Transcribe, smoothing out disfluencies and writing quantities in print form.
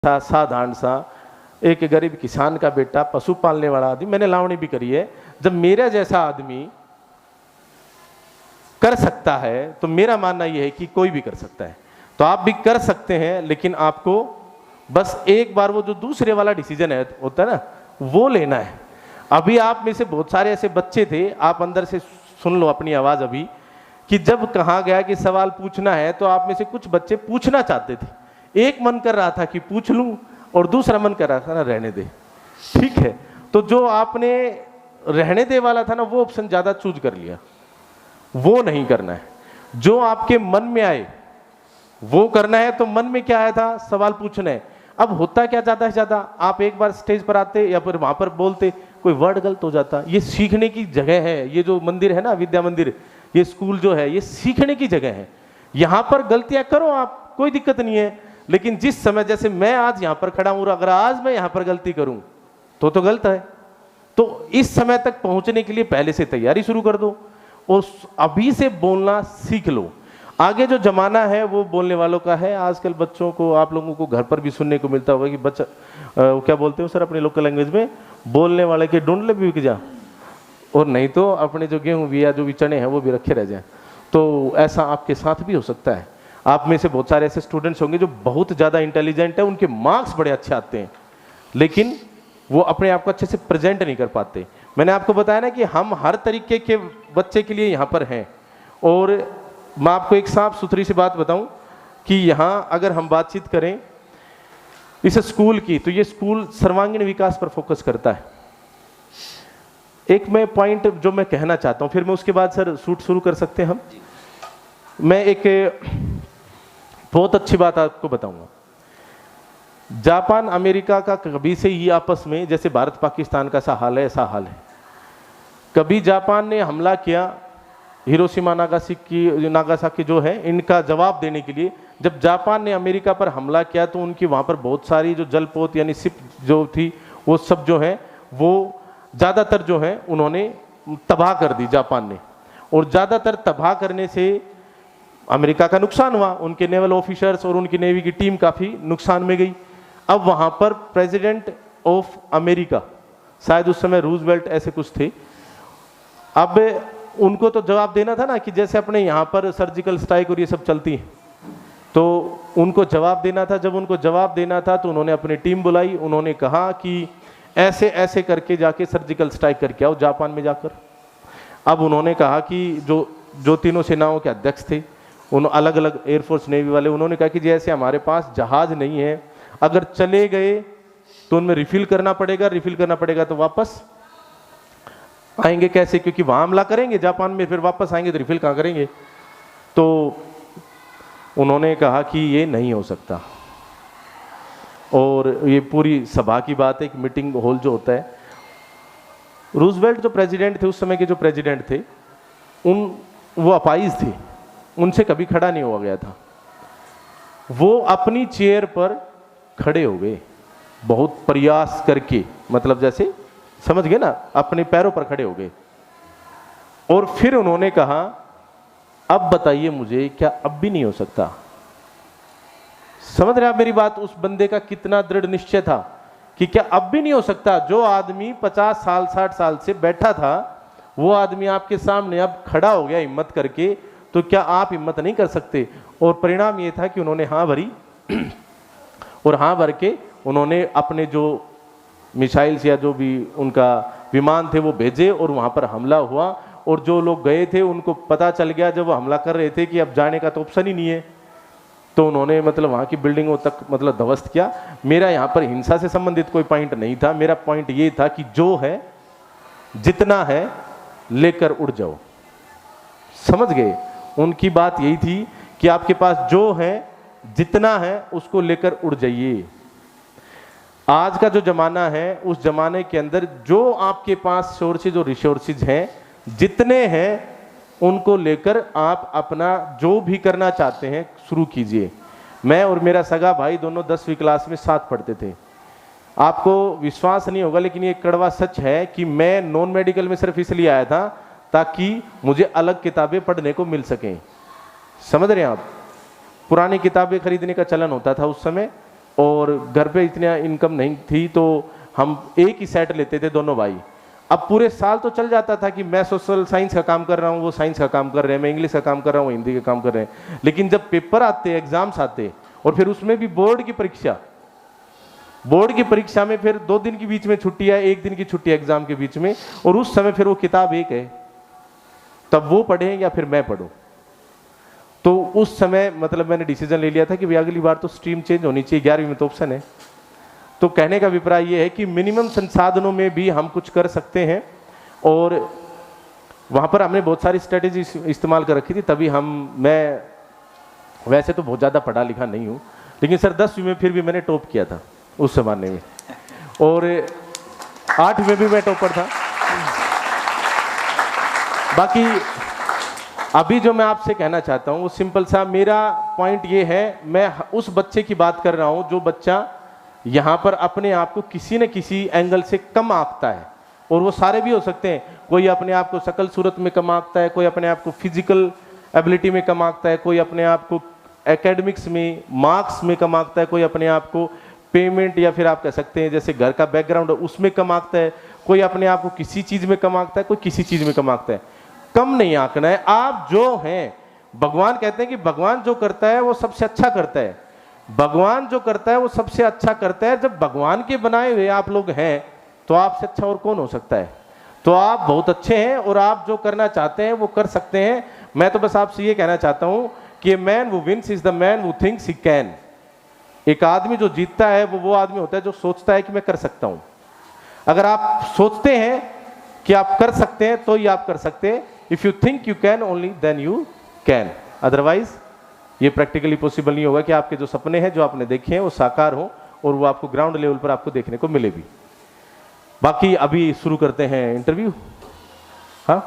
था साधारण सा एक गरीब किसान का बेटा, पशु पालने वाला आदमी, मैंने लावणी भी करी है। जब मेरा जैसा आदमी कर सकता है तो मेरा मानना यह है कि कोई भी कर सकता है। तो आप भी कर सकते हैं, लेकिन आपको बस एक बार वो जो दूसरे वाला डिसीजन है होता है ना, वो लेना है। अभी आप में से बहुत सारे ऐसे बच्चे थे, आप अंदर से सुन लो अपनी आवाज अभी, कि जब कहा गया कि सवाल पूछना है तो आप में से कुछ बच्चे पूछना चाहते थे। एक मन कर रहा था कि पूछ लूं और दूसरा मन कर रहा था ना रहने दे। ठीक है, तो जो आपने रहने दे वाला था ना, वो ऑप्शन ज्यादा चूज कर लिया, वो नहीं करना है। जो आपके मन में आए वो करना है। तो मन में क्या आया था, सवाल पूछना है। अब होता क्या ज्यादा से ज्यादा, आप एक बार स्टेज पर आते या फिर वहां पर बोलते, कोई वर्ड गलत हो जाता। ये सीखने की जगह है, ये जो मंदिर है ना, विद्या मंदिर, ये स्कूल जो है, ये सीखने की जगह है। यहां पर गलतियां करो आप, कोई दिक्कत नहीं है। लेकिन जिस समय, जैसे मैं आज यहां पर खड़ा हूं, अगर आज मैं यहां पर गलती करूं तो गलत है। तो इस समय तक पहुंचने के लिए पहले से तैयारी शुरू कर दो और अभी से बोलना सीख लो। आगे जो जमाना है वो बोलने वालों का है। आजकल बच्चों को, आप लोगों को घर पर भी सुनने को मिलता होगा कि बच्चा क्या बोलते हो सर अपने लोकल लैंग्वेज में, बोलने वाले के ढूंढ ले भी जा, और नहीं तो अपने जो गेहूं भी या जो भी चने हैं वो भी रखे रह जाए। तो ऐसा आपके साथ भी हो सकता है। आप में से बहुत सारे ऐसे स्टूडेंट्स होंगे जो बहुत ज़्यादा इंटेलिजेंट है, उनके मार्क्स बड़े अच्छे आते हैं, लेकिन वो अपने आप को अच्छे से प्रेजेंट नहीं कर पाते। मैंने आपको बताया ना कि हम हर तरीके के बच्चे के लिए यहाँ पर हैं। और मैं आपको एक साफ सुथरी सी बात बताऊं कि यहाँ अगर हम बातचीत करें इस स्कूल की, तो ये स्कूल सर्वांगीण विकास पर फोकस करता है। एक मैं पॉइंट जो मैं कहना चाहता हूं, फिर मैं उसके बाद सर शूट शुरू कर सकते हैं हम। मैं एक बहुत अच्छी बात आपको बताऊंगा। जापान अमेरिका का कभी से ही आपस में, जैसे भारत पाकिस्तान का सा हाल है, ऐसा हाल है। कभी जापान ने हमला किया हिरोशिमा नागासाकी जो है, इनका जवाब देने के लिए। जब जापान ने अमेरिका पर हमला किया तो उनकी वहां पर बहुत सारी जो जलपोत यानी शिप जो थी, वो सब जो है वो ज़्यादातर जो है उन्होंने तबाह कर दी जापान ने। और ज़्यादातर तबाह करने से अमेरिका का नुकसान हुआ, उनके नेवल ऑफिसर्स और उनकी नेवी की टीम काफ़ी नुकसान में गई। अब वहाँ पर प्रेसिडेंट ऑफ अमेरिका, शायद उस समय रूजवेल्ट ऐसे कुछ थे, अब उनको तो जवाब देना था ना, कि जैसे अपने यहाँ पर सर्जिकल स्ट्राइक और ये सब चलती है, तो उनको जवाब देना था। जब उनको जवाब देना था तो उन्होंने अपनी टीम बुलाई, उन्होंने कहा कि ऐसे ऐसे करके जाके सर्जिकल स्ट्राइक करके आओ जापान में जाकर। अब उन्होंने कहा कि जो तीनों सेनाओं के अध्यक्ष थे, उन अलग अलग एयरफोर्स नेवी वाले, उन्होंने कहा कि जैसे हमारे पास जहाज नहीं है, अगर चले गए तो उनमें रिफिल करना पड़ेगा, रिफिल करना पड़ेगा तो वापस आएंगे कैसे, क्योंकि वहां हमला करेंगे जापान में, फिर वापस आएंगे तो रिफिल कहाँ करेंगे। तो उन्होंने कहा कि ये नहीं हो सकता। और ये पूरी सभा की बात है, एक मीटिंग हॉल जो होता है, रूजवेल्ट जो प्रेसिडेंट थे उस समय के, जो प्रेसिडेंट थे वो अपाइज थे, उनसे कभी खड़ा नहीं हुआ गया था। वो अपनी चेयर पर खड़े हो गए बहुत प्रयास करके, मतलब जैसे समझ गए ना, अपने पैरों पर खड़े हो गए। और फिर उन्होंने कहा, अब बताइए मुझे, क्या अब भी नहीं हो सकता? समझ रहे आप मेरी बात? उस बंदे का कितना दृढ़ निश्चय था कि क्या अब भी नहीं हो सकता? जो आदमी 50 साल 60 साल से बैठा था, वो आदमी आपके सामने अब खड़ा हो गया हिम्मत करके, तो क्या आप हिम्मत नहीं कर सकते? और परिणाम ये था कि उन्होंने हाँ भरी, और हाँ भर के उन्होंने अपने जो मिसाइल्स या जो भी उनका विमान थे वो भेजे, और वहाँ पर हमला हुआ। और जो लोग गए थे उनको पता चल गया जब वो हमला कर रहे थे कि अब जाने का तो ऑप्शन ही नहीं है, तो उन्होंने मतलब वहाँ की बिल्डिंगों तक मतलब ध्वस्त किया। मेरा यहाँ पर हिंसा से संबंधित कोई पॉइंट नहीं था, मेरा पॉइंट ये था कि जो है, जितना है लेकर उड़ जाओ। समझ गए? उनकी बात यही थी कि आपके पास जो है, जितना है, उसको लेकर उड़ जाइए। आज का जो जमाना है, उस जमाने के अंदर जो आपके पास सोर्सेज और रिसोर्सेज हैं, जितने हैं, उनको लेकर आप अपना जो भी करना चाहते हैं शुरू कीजिए। मैं और मेरा सगा भाई दोनों 10वीं क्लास में साथ पढ़ते थे। आपको विश्वास नहीं होगा, लेकिन ये कड़वा सच है कि मैं नॉन मेडिकल में सिर्फ इसलिए आया था ताकि मुझे अलग किताबें पढ़ने को मिल सकें। समझ रहे हैं आप? पुरानी किताबें खरीदने का चलन होता था उस समय, और घर पे इतना इनकम नहीं थी, तो हम एक ही सेट लेते थे दोनों भाई। अब पूरे साल तो चल जाता था कि मैं सोशल साइंस का काम कर रहा हूँ, वो साइंस का काम कर रहे हैं, मैं इंग्लिश का काम कर रहा हूँ, हिंदी का काम कर रहे हैं। लेकिन जब पेपर आते, एग्जाम्स आते, और फिर उसमें भी बोर्ड की परीक्षा में फिर 2 दिन के बीच में छुट्टी है, 1 दिन की छुट्टी एग्जाम के बीच में, और उस समय फिर वो किताब एक है, तब वो पढ़े या फिर मैं पढ़ूं। तो उस समय मतलब मैंने डिसीजन ले लिया था कि भाई अगली बार तो स्ट्रीम चेंज होनी चाहिए, 11वीं में तो ऑप्शन है। तो कहने का अभिप्राय ये है कि मिनिमम संसाधनों में भी हम कुछ कर सकते हैं, और वहाँ पर हमने बहुत सारी स्ट्रेटेजी इस्तेमाल कर रखी थी। तभी मैं वैसे तो बहुत ज़्यादा पढ़ा लिखा नहीं हूँ, लेकिन सर 10वीं में फिर भी मैंने टॉप किया था उस ज़माने में, और 8वीं में भी मैं टॉपर था। बाकी अभी जो मैं आपसे कहना चाहता हूँ वो सिंपल सा मेरा पॉइंट ये है, मैं उस बच्चे की बात कर रहा हूँ जो बच्चा यहाँ पर अपने आप को किसी न किसी एंगल से कम आंकता है, और वो सारे भी हो सकते हैं। कोई अपने आप को शकल सूरत में कम आंकता है, कोई अपने आप को फिजिकल एबिलिटी में कम आंकता है, कोई अपने आप को एकेडमिक्स में मार्क्स में कम आंकता है, कोई अपने आप को पेमेंट या फिर आप कह सकते हैं जैसे घर का बैकग्राउंड उसमें कम आंकता है, कोई अपने आप को किसी चीज़ में कम आंकता है, कोई किसी चीज़ में कम आंकता है। कम नहीं आंकना है, आप जो हैं। भगवान कहते हैं कि भगवान जो करता है वो सबसे अच्छा करता है, भगवान जो करता है वो सबसे अच्छा करता है। जब भगवान के बनाए हुए आप लोग हैं तो आपसे अच्छा और कौन हो सकता है। तो आप बहुत अच्छे हैं और आप जो करना चाहते हैं वो कर सकते हैं। मैं तो बस आपसे ये कहना चाहता हूं कि man who wins is the man who thinks he can. एक आदमी जो जीतता है वो आदमी होता है जो सोचता है कि मैं कर सकता हूं। अगर आप सोचते हैं कि आप कर सकते हैं तो ही आप कर सकते हैं। If you think you can only then you can, otherwise ये प्रैक्टिकली पॉसिबल नहीं होगा कि आपके जो सपने हैं जो आपने देखे हैं वो साकार हो और वो आपको ग्राउंड लेवल पर आपको देखने को मिले भी। बाकी अभी शुरू करते हैं इंटरव्यू। हाँ।